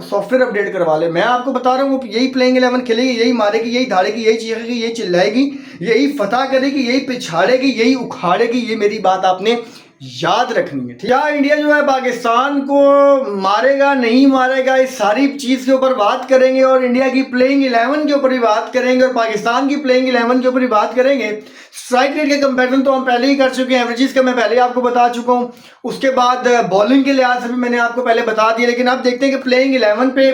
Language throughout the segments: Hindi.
सॉफ्टवेयर अपडेट करवा ले। मैं आपको बता रहा हूँ यही प्लेइंग 11 खेलेगी, यही मारेगी, यही धाड़ेगी, यही चीखेगी, यही चिल्लाएगी, यही फतह करेगी, यही पिछाड़ेगी, यही उखाड़ेगी। ये मेरी बात आपने याद रखनी है। क्या इंडिया जो है पाकिस्तान को मारेगा नहीं मारेगा, इस सारी चीज के ऊपर बात करेंगे और इंडिया की प्लेइंग 11 के ऊपर भी बात करेंगे और पाकिस्तान की प्लेइंग 11 के ऊपर भी बात करेंगे। स्ट्राइक रेट के कंपैरिजन तो हम पहले ही कर चुके हैं, एवरेजेस का मैं पहले ही आपको बता चुका हूं। उसके बाद बॉलिंग के लिहाज से भी मैंने आपको पहले बता दिया। लेकिन अब देखते हैं कि प्लेइंग 11 पे,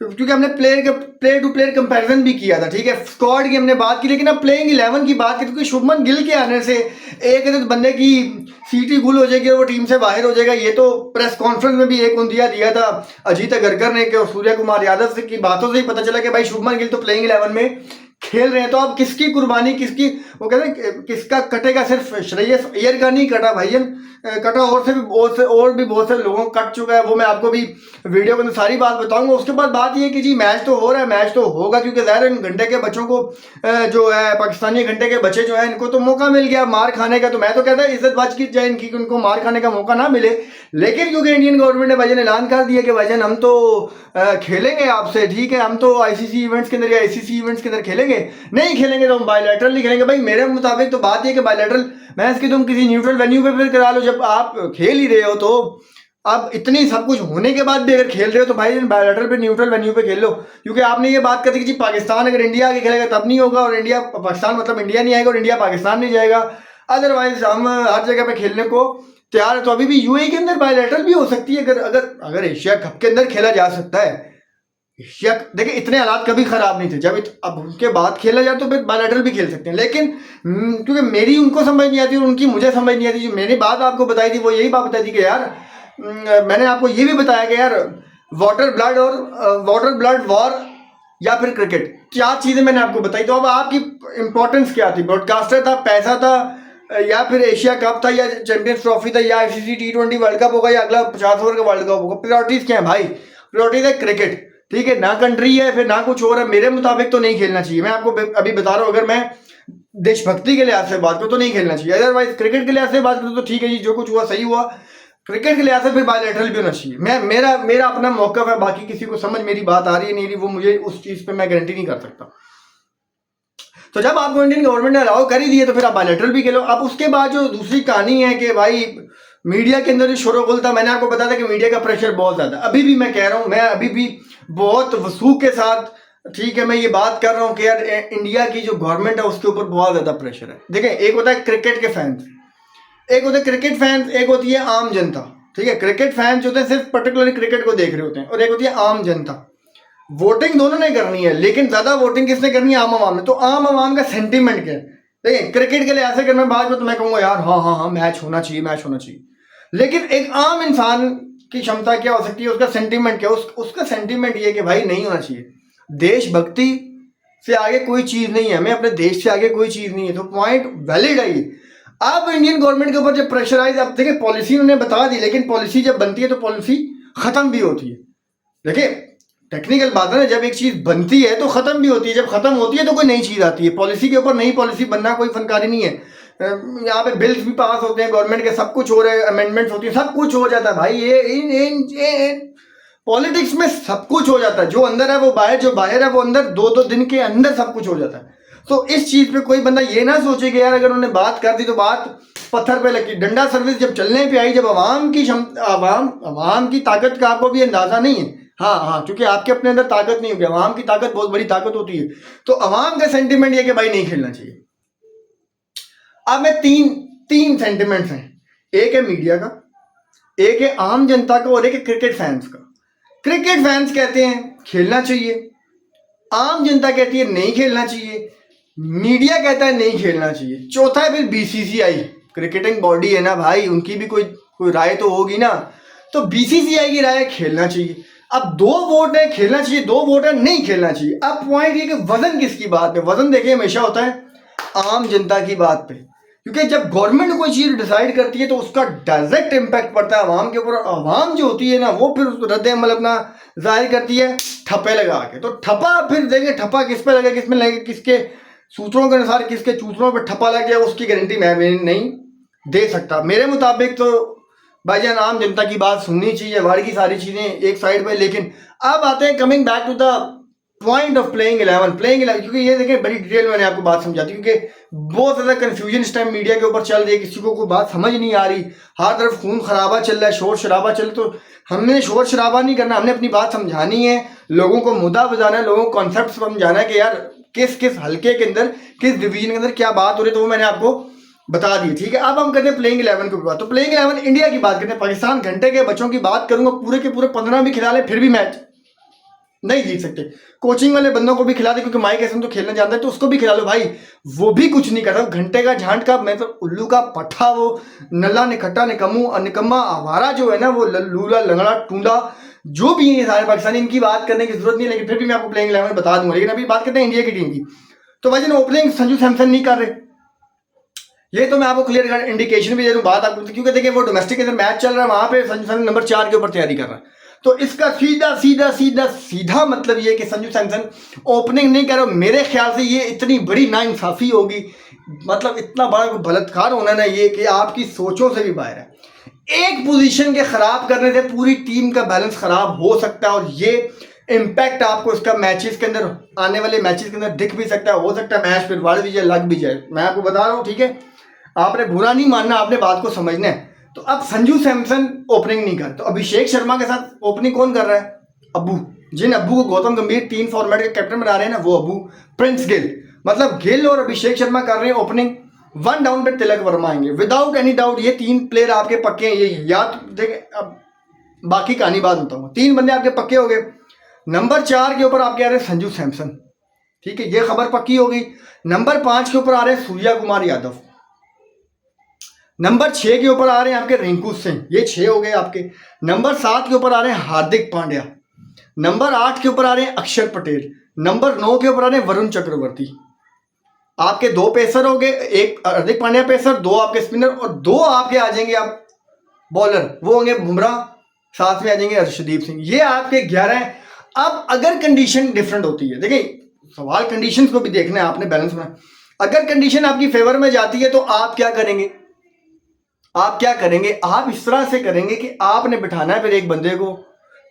क्योंकि हमने प्लेयर टू प्लेयर कंपैरिजन भी किया था, ठीक है, स्क्वाड की हमने बात की, लेकिन अब प्लेइंग 11 की बात की, क्योंकि शुभमन गिल के आने से एक बंदे की सीटी गुल हो जाएगी और वो टीम से बाहर हो जाएगा। ये तो प्रेस कॉन्फ्रेंस में भी एक उंदिया दिया था अजीत अगरकर ने कि सूर्य कुमार यादव से की बातों से ही पता चला कि भाई शुभमन गिल तो प्लेइंग 11 में खेल रहे हैं। तो अब किसकी कुर्बानी, किसकी, वो कहते हैं किसका कटेगा, सिर्फ श्रेयस अय्यर का नहीं कटा भाईजन, कटा और भी बहुत से लोगों कट चुका है। वो मैं आपको भी वीडियो के अंदर सारी बात बताऊंगा। उसके बाद बात ये कि जी मैच तो हो रहा है, मैच तो होगा, क्योंकि ज़ाहिर इन घंटे के बच्चों को जो है पाकिस्तानी घंटे के बच्चे जो है इनको तो मौका मिल गया मार खाने का। तो मैं तो कहता है इज्जत बाज की जाए इनकी, उनको मार खाने का मौका ना मिले। लेकिन क्योंकि इंडियन गवर्नमेंट ने भाईजन ऐलान कर दिया कि भाईजन हम तो खेलेंगे आपसे, ठीक है, हम तो आईसीसी इवेंट्स के अंदर या आईसीसी इवेंट्स के अंदर खेलेंगे, नहीं खेलेंगे तो हम बायलैटरल खेलेंगे। भाई मेरे मुताबिक तो बात ये कि बायलैटरल मैच की तुम किसी न्यूट्रल वेन्यू पे फिर करा लो। जब आप खेल ही रहे हो तो अब इतनी सब कुछ होने के बाद भी अगर खेल रहे हो तो भाई बायलैटरल पे न्यूट्रल वेन्यू पे खेल लो। क्योंकि आपने ये बात कर दी कि जी पाकिस्तान अगर इंडिया आगे खेलेगा तब नहीं होगा, और इंडिया पाकिस्तान मतलब इंडिया नहीं आएगा और इंडिया पाकिस्तान नहीं जाएगा, अदरवाइज हम हर जगह पे खेलने को तैयार है। तो अभी भी यूएई के अंदर बायलैटरल भी हो सकती है, अगर अगर अगर एशिया कप के अंदर खेला जा सकता है। एशिया देखिए इतने हालात कभी खराब नहीं थे, जब अब उनके बाद खेला जाए तो फिर बायलैटरल भी खेल सकते हैं। लेकिन क्योंकि मेरी उनको समझ नहीं आती और उनकी मुझे समझ नहीं आती, जो मैंने बात आपको बताई थी वो यही बात बताई थी कि यार मैंने आपको ये भी बताया कि यार वाटर ब्लड वॉर या फिर क्रिकेट, क्या चीज़ें मैंने आपको बताई। तो अब आपकी इंपॉर्टेंस क्या थी, ब्रॉडकास्टर था, पैसा था, या फिर एशिया कप था, या चैंपियंस ट्रॉफी था, या आईसीसी T20 वर्ल्ड कप होगा, या अगला 50 ओवर का वर्ल्ड कप होगा। प्रायोरिटीज क्या है भाई? प्रायोरिटीज है क्रिकेट, ठीक है, ना कंट्री है फिर ना कुछ और है। मेरे मुताबिक तो नहीं खेलना चाहिए। मैं आपको अभी बता रहा हूँ, अगर मैं देशभक्ति के लिहाज से बात करूँ तो नहीं खेलना चाहिए। अदरवाइज क्रिकेट के लिहाज से बात करूँ तो ठीक है जी, जो कुछ हुआ सही हुआ। क्रिकेट के लिहाज से फिर बायलैटरल भी होना चाहिए। मेरा अपना मौक़िफ़ है, बाकी किसी को समझ मेरी बात आ रही है नहीं रही वो मुझे उस चीज़ पे मैं गारंटी नहीं कर सकता। तो जब आपको इंडियन गवर्नमेंट ने अलाउ कर ही दिए तो फिर आप बायलैटरल भी खेलो। अब उसके बाद जो दूसरी कहानी है कि भाई मीडिया के अंदर जो शोरगुल था, मैंने आपको बताया था कि मीडिया का प्रेशर बहुत ज़्यादा, अभी भी मैं कह रहा हूँ, मैं अभी भी बहुत वसूख के साथ, ठीक है, मैं ये बात कर रहा हूँ कि यार इंडिया की जो गवर्नमेंट है उसके ऊपर बहुत ज़्यादा प्रेशर है। देखें, एक होता है क्रिकेट के फैंस, एक होते हैं क्रिकेट फैंस, एक होती है आम जनता, ठीक है। क्रिकेट फैंस होते हैं सिर्फ पर्टिकुलरली क्रिकेट को देख रहे होते हैं, और एक होती है आम जनता। वोटिंग दोनों ने करनी है, लेकिन ज़्यादा वोटिंग किसने करनी है? आम आवाम ने। तो आम आवाम का सेंटीमेंट क्या है? देखिए क्रिकेट के लिए ऐसे करना बाद में तो मैं कहूँगा यार हाँ हाँ हाँ मैच होना चाहिए, मैच होना चाहिए। लेकिन एक आम इंसान की क्षमता क्या हो सकती है, उसका सेंटीमेंट क्या? उसका सेंटीमेंट ये कि भाई नहीं होना चाहिए। देशभक्ति से आगे कोई चीज़ नहीं है, हमें अपने देश से आगे कोई चीज़ नहीं है। तो पॉइंट वैलिड है ये। अब इंडियन गवर्नमेंट के ऊपर जब प्रेशराइज, अब देखिए पॉलिसी उन्होंने बता दी, लेकिन पॉलिसी जब बनती है तो पॉलिसी ख़त्म भी होती है। देखिए टेक्निकल बात है ना, जब एक चीज़ बनती है तो ख़त्म भी होती है, जब ख़त्म होती है तो कोई नई चीज़ आती है। पॉलिसी के ऊपर नई पॉलिसी बनना कोई फनकारी नहीं है। यहाँ पे बिल्स भी पास होते हैं गवर्नमेंट के, सब कुछ हो रहे हैं, अमेंडमेंट्स होती है, सब कुछ हो जाता है भाई। ये इन पॉलिटिक्स में सब कुछ हो जाता है, जो अंदर है वो बाहर, जो बाहर है वो अंदर, 2-2 दिन के अंदर सब कुछ हो जाता है। तो इस चीज़ पे कोई बंदा ये ना सोचे कि यार अगर उन्होंने बात कर दी तो बात पत्थर पे लगी। डंडा सर्विस जब चलने पे आई, जब आवाम की ताकत का आपको भी अंदाजा नहीं है, हाँ हाँ, क्योंकि आपके अपने अंदर ताकत नहीं होगी, आवाम की ताकत बहुत बड़ी ताकत होती है। तो आवाम का सेंटिमेंट ये कि भाई नहीं खेलना चाहिए। अब मैं तीन सेंटिमेंट्स हैं, एक है मीडिया का, एक है आम जनता का, और एक है क्रिकेट फैंस का। क्रिकेट फैंस कहते हैं खेलना चाहिए, आम जनता कहती है नहीं खेलना चाहिए, मीडिया कहता है नहीं खेलना चाहिए। चौथा है फिर बीसीसीआई, क्रिकेटिंग बॉडी है ना भाई, उनकी भी कोई राय तो होगी ना। तो बीसीसीआई की राय क्खेलना चाहिए। अब 2 वोट है खेलना चाहिए, 2 वोट है नहीं खेलना चाहिए। अब पॉइंट ये कि वजन किसकी बात है? वजन देखिए हमेशा होता है आम जनता की बात पे, क्योंकि जब गवर्नमेंट कोई चीज़ डिसाइड करती है तो उसका डायरेक्ट इम्पैक्ट पड़ता है आवाम के ऊपर। आवाम जो होती है ना वो फिर रद्द अमल अपना जाहिर करती है ठप्पे लगा के। तो ठप्पा फिर देंगे, ठप्पा किस पे लगे, किस में लगे, किसके सूत्रों के अनुसार किसके सूत्रों पर ठप्पा लग जाए उसकी गारंटी मैं नहीं दे सकता। मेरे मुताबिक तो भाईजान आम जनता की बात सुननी चाहिए, बाकी सारी चीजें एक साइड पे। लेकिन अब आते हैं coming back to the point of playing 11, क्योंकि ये देखें बड़ी डिटेल मैंने आपको बात समझाती, क्योंकि बहुत ज्यादा कंफ्यूजन इस टाइम मीडिया के ऊपर चल रही है, किसी को कोई बात समझ नहीं आ रही, हर तरफ खून खराबा चल रहा है, शोर शराबा चल। तो हमने शोर शराबा नहीं करना, हमने अपनी बात समझानी है, लोगों को मुद्दा बताना है, लोगों को कॉन्सेप्ट समझाना है कि यार किस किस हल्के के अंदर, किस डिवीजन के अंदर क्या बात हो रही है। तो वो मैंने आपको बता दी, ठीक है। अब हम करते हैं प्लेइंग 11 के ऊपर। तो प्लेइंग 11 इंडिया की बात करते हैं। पाकिस्तान घंटे के बच्चों की बात करूंगा, पूरे के पूरे 15 भी खिला ले फिर भी मैच नहीं जीत सकते। कोचिंग वाले बंदों को भी खिला दे, क्योंकि माइक एसन तो खेलना जानता है, तो उसको भी खिला लो भाई, वो भी कुछ नहीं करता। घंटे का झांट का मैं तो उल्लू का पट्टा, वो नल्ला निखट्टा निकम्मा आवारा जो है ना, वो लूला लंगड़ा टूंडा जो भी है सारे पाकिस्तानी, इनकी बात करने की जरूरत नहीं है। लेकिन फिर भी मैं आपको प्लेइंग 11 बता दूंगा। लेकिन अभी बात करते हैं इंडिया की टीम की। तो भाई ओपनिंग संजू सैमसन नहीं कर रहे, ये तो मैं आपको क्लियर इंडिकेशन भी दे दूं बात आपको, क्योंकि देखिए वो डोमेस्टिक के अंदर मैच चल रहा है, वहां पे संजू सैमसन नंबर 4 के ऊपर तैयारी कर रहा है। तो इसका सीधा सीधा सीधा सीधा मतलब ये कि संजू सैमसन ओपनिंग नहीं कर रहा। मेरे ख्याल से ये इतनी बड़ी नाइंसाफी होगी, मतलब इतना बड़ा बलात्कार होना ना ये, कि आपकी सोचों से भी बाहर है। एक पोजीशन के खराब करने से पूरी टीम का बैलेंस खराब हो सकता है, और ये इम्पैक्ट आपको इसका मैचेस के अंदर, आने वाले मैचेस के अंदर दिख भी सकता है। हो सकता है मैच फिर बढ़ भी जाए, लग भी जाए, मैं आपको बता रहा हूँ, ठीक है। आपने बुरा नहीं मानना, आपने बात को समझना है। तो अब संजू सैमसन ओपनिंग नहीं कर, तो अभिषेक शर्मा के साथ ओपनिंग कौन कर रहा है? अब्बू। जिन अब्बू को गौतम गंभीर 3 फॉर्मेट के कैप्टन बना रहे हैं ना, वो अब्बू। प्रिंस गिल, मतलब गिल और अभिषेक शर्मा कर रहे हैं ओपनिंग। 1 डाउन पे तिलक वर्मा आएंगे विदाउट एनी डाउट। ये 3 प्लेयर आपके पक्के हैं। ये याद देखें, अब बाकी कहानी बात बताऊंगा। 3 बंदे आपके पक्के हो गए। नंबर 4 के ऊपर आपके आ रहे हैं संजू सैमसन, ठीक है, ये खबर पक्की हो गई। नंबर 5 के ऊपर आ रहे हैं सूर्या कुमार यादव। नंबर 6 के ऊपर आ रहे हैं आपके रिंकू सिंह, ये 6 हो गए आपके। नंबर 7 के ऊपर आ रहे हैं हार्दिक पांड्या। नंबर 8 के ऊपर आ रहे हैं अक्षर पटेल। नंबर 9 के ऊपर आ रहे हैं वरुण चक्रवर्ती। आपके 2 पेसर हो गए, एक हार्दिक पांड्या पेसर, 2 आपके स्पिनर, और 2 आपके आ जाएंगे आप बॉलर, वो होंगे बुमराह, साथ में आ जाएंगे अर्शदीप सिंह। ये आपके 11 हैं। अब अगर कंडीशन डिफरेंट होती है, देखिए सवाल कंडीशंस को भी देखना है आपने, बैलेंस में। अगर कंडीशन आपकी फेवर में जाती है तो आप क्या करेंगे? आप क्या करेंगे? आप इस तरह से करेंगे कि आपने बिठाना है फिर एक बंदे को,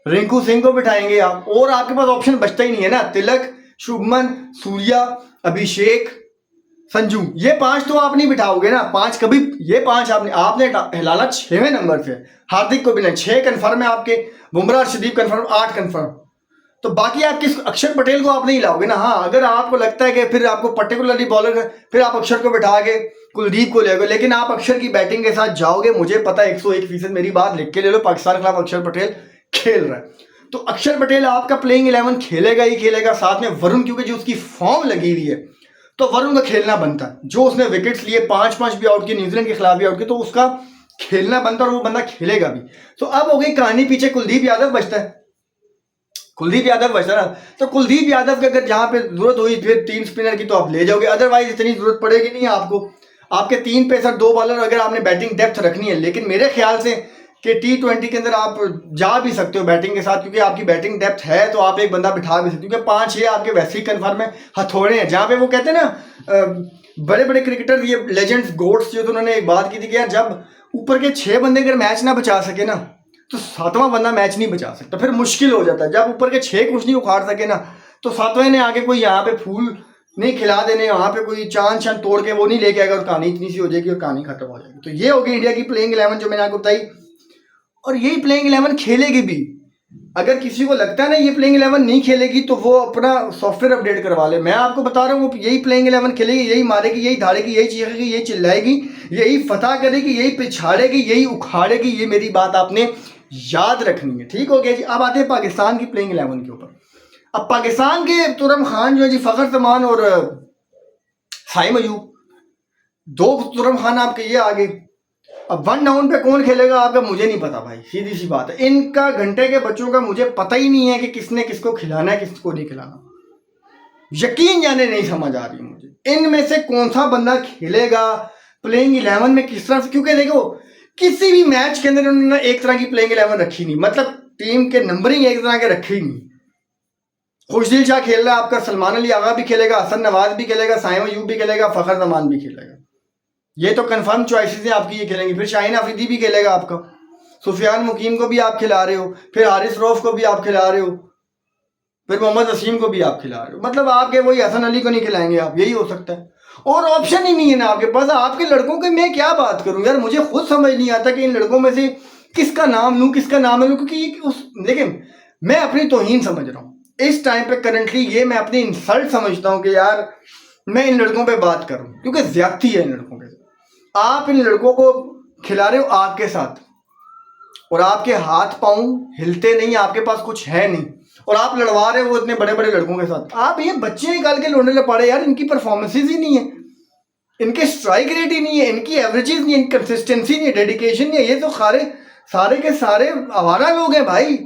रिंकू सिंह को बिठाएंगे आप, और आपके पास ऑप्शन बचता ही नहीं है ना। तिलक, शुभमन, सूर्या, अभिषेक, संजू, ये 5 तो आप नहीं बिठाओगे ना। 5 कभी, ये 5 आपने हिलाना 6वें नंबर से। हार्दिक को भी नहीं, 6 कन्फर्म है आपके, बुमराह अर्शदीप कन्फर्म, 8 कन्फर्म। तो बाकी आप किस, अक्षर पटेल को आप नहीं लाओगे ना। हाँ, अगर आपको लगता है कि फिर आपको पर्टिकुलरली बॉलर, फिर आप अक्षर को बिठा के कुलदीप को ले गए। लेकिन आप अक्षर की बैटिंग के साथ जाओगे, मुझे पता है 101%, मेरी बात लिख के ले लो, पाकिस्तान के खिलाफ अक्षर पटेल खेल रहा है। तो अक्षर पटेल आपका प्लेइंग 11 खेलेगा ही खेलेगा, साथ में वरुण, क्योंकि जो उसकी फॉर्म लगी हुई है, तो वरुण का खेलना बनता है। जो उसने विकेट्स लिए, 5-5 भी आउट किए, न्यूजीलैंड के खिलाफ भी आउट किए, तो उसका खेलना बनता है, और वो बंदा खेलेगा भी। तो अब हो गई कहानी पीछे कुलदीप यादव बचता है। कुलदीप यादव बचा ना, तो कुलदीप यादव की अगर जहां पे जरूरत हुई फिर 3 स्पिनर की, तो आप ले जाओगे, अदरवाइज इतनी जरूरत पड़ेगी नहीं आपको। आपके 3 पेसर, 2 बॉलर, अगर आपने बैटिंग डेप्थ रखनी है। लेकिन मेरे ख्याल से कि T20 के अंदर आप जा भी सकते हो बैटिंग के साथ, क्योंकि आपकी बैटिंग डेप्थ है, तो आप एक बंदा बिठा भी सकते हो, क्योंकि 5-6 आपके वैसे ही कन्फर्म है। हथौड़े हैं, जहाँ पे वो कहते हैं ना बड़े बड़े क्रिकेटर, ये लेजेंड्स, गोट्स, जो तो उन्होंने एक बात की थी कि यार जब ऊपर के 6 बंदे अगर मैच ना बचा सके ना, तो 7वां बंदा मैच नहीं बचा सकता, फिर मुश्किल हो जाता है। जब ऊपर के 6 कुछ नहीं उखाड़ सके ना, तो 7वें ने आगे कोई यहाँ पे फूल नहीं खिला देने, वहां पे कोई चांद तोड़ के वो नहीं लेके आएगा, और कहानी इतनी सी हो जाएगी और कहानी खत्म हो जाएगी। तो ये होगी इंडिया की प्लेइंग 11 जो मैंने आपको बताई, और यही प्लेइंग 11 खेलेगी भी। अगर किसी को लगता है ना ये प्लेइंग 11 नहीं खेलेगी, तो वो अपना सॉफ्टवेयर अपडेट करवा ले। मैं आपको बता रहा हूँ, वो यही प्लेइंग 11 खेलेगी, यही मारेगी, यही धाड़ेगी, यही चीखेगी, यही चिल्लाएगी, यही फतह करेगी, यही पिछाड़ेगी, यही उखाड़ेगी। ये मेरी बात आपने याद रखनी है, ठीक हो गया जी। अब आते हैं पाकिस्तान की प्लेइंग 11 के ऊपर। अब पाकिस्तान के तुरम खान जो है जी, फखर जमान और साइम अयूब, 2 तुरम खान आपके ये आगे। अब 1 डाउन पे कौन खेलेगा आपका, मुझे नहीं पता भाई, सीधी सी बात है। इनका घंटे के बच्चों का मुझे पता ही नहीं है कि किसने किसको खिलाना है, किसको नहीं खिलाना। यकीन जाने नहीं समझ आ रही मुझे इनमें से कौन सा बंदा खेलेगा प्लेइंग 11 में, किस तरह से। क्योंकि देखो किसी भी मैच के अंदर उन्होंने एक तरह की प्लेइंग 11 रखी नहीं, मतलब टीम के नंबरिंग एक तरह के रखी नहीं। खुशदिल शाह खेल रहा है आपका, सलमान अली आगा भी खेलेगा, हसन नवाज भी खेलेगा, साइम अयूब भी खेलेगा, फखर जमान भी खेलेगा। ये तो कंफर्म चॉइसेस हैं आपकी, ये खेलेंगे। फिर शाहीन अफरीदी भी खेलेगा आपका, सुफियान मुकीम को भी आप खिला रहे हो, फिर हारिस रऊफ को भी आप खिला रहे हो, फिर मोहम्मद वसीम को भी आप खिला रहे हो। मतलब आपके वही हसन अली को नहीं खिलाएंगे आप, यही हो सकता है। और ऑप्शन ही नहीं है ना आपके पास। आपके लड़कों की मैं क्या बात करूं यार, मुझे खुद समझ नहीं आता कि इन लड़कों में से किसका नाम लूं किसका नाम लूं, क्योंकि उस देखिए मैं अपनी तौहीन समझ रहा हूँ इस टाइम पे करंटली, ये मैं अपनी इंसल्ट समझता हूँ कि यार मैं इन लड़कों पे बात करूं, क्योंकि ज्यादती है इन लड़कों के साथ। आप इन लड़कों को खिला रहे हो आग के साथ, और आपके हाथ पांव हिलते नहीं, आपके पास कुछ है नहीं, और आप लड़वा रहे हो वो इतने बड़े बड़े लड़कों के साथ। आप ये बच्चे निकाल के लौटने लपाड़े यार, इनकी परफॉर्मेंसेज ही नहीं है, इनके स्ट्राइक रेट ही नहीं है, इनकी एवरेजेस नहीं है, इनकी कंसिस्टेंसी नहीं है, डेडिकेशन नहीं है। ये तो सारे के सारे आवारा लोग हैं भाई।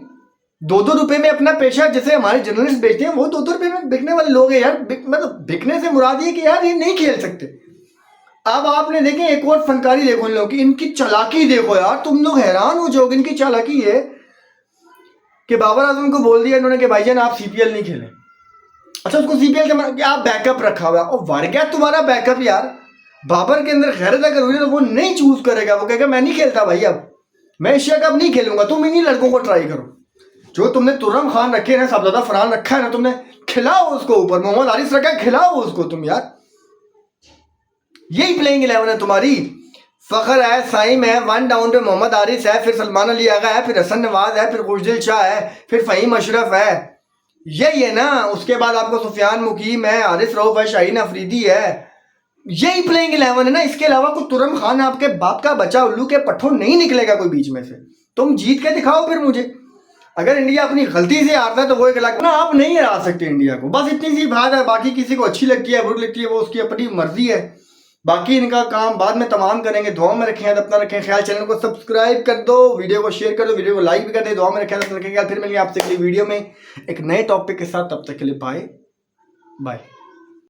2-2 रुपए में अपना पेशा, जैसे हमारे जर्नलिस्ट बेचते हैं, वो 2-2 रुपए में बिकने वाले लोग हैं यार। मतलब बिकने से मुराद ये कि यार ये नहीं खेल सकते। अब आपने देखे एक और फनकारी देखो इन लोगों की, इनकी चालाकी देखो यार, तुम लोग हैरान हो जाओगे। इनकी चालाकी है कि बाबर आजम को बोल दिया इन्होंने कि भाईजान आप सीपीएल नहीं खेले। अच्छा, उसको सीपीएल के आप बैकअप रखा हुआ, और वार क्या तुम्हारा बैकअप यार। बाबर के अंदर गैरत अगर हुई तो वो नहीं चूज करेगा, वो कहेगा मैं नहीं खेलता भाई, अब मैं एशिया कप नहीं खेलूंगा, तुम इन्हीं लड़कों को ट्राई करो। जो तुमने तुर्रम खान रखे ना, सबज़ादा फरहान रखा है ना, तुमने खिलाओ उसको, ऊपर मोहम्मद हारिस रखा है, खिलाओ उसको तुम यार। यही प्लेइंग 11 है तुम्हारी। फखर है, साइम है, 1 डाउन पे मोहम्मद हारिस है, फिर सलमान अली आगा है, फिर हसन नवाज है, फिर खुशदिल शाह है, फिर फ़हीम अशरफ है, यही है ना। उसके बाद आपको सुफियान मुकीम है, हारिस रऊफ है, शाहीन अफरीदी है, यही प्लेइंग 11 है ना। इसके अलावा कोई तुरम खान आपके बाप का बच्चा उल्लू के पट्ठों नहीं निकलेगा कोई बीच में से। तुम जीत के दिखाओ फिर मुझे। अगर इंडिया अपनी गलती से हारता है तो वो एक अलग ना, आप नहीं हरा सकते इंडिया को, बस इतनी सी बात है। बाकी किसी को अच्छी लगती है बुरी लगती है, वो उसकी अपनी मर्जी है। बाकी इनका काम बाद में तमाम करेंगे। दुआ में रखें, अपना रखें ख्याल। चैनल को सब्सक्राइब कर दो, वीडियो को शेयर कर दो, वीडियो को लाइक भी कर दे। दुआ में रखें, अपना रखें ख्याल। फिर मिलेंगे आपसे अगली वीडियो में एक नए टॉपिक के साथ। तब तक के लिए बाय बाय।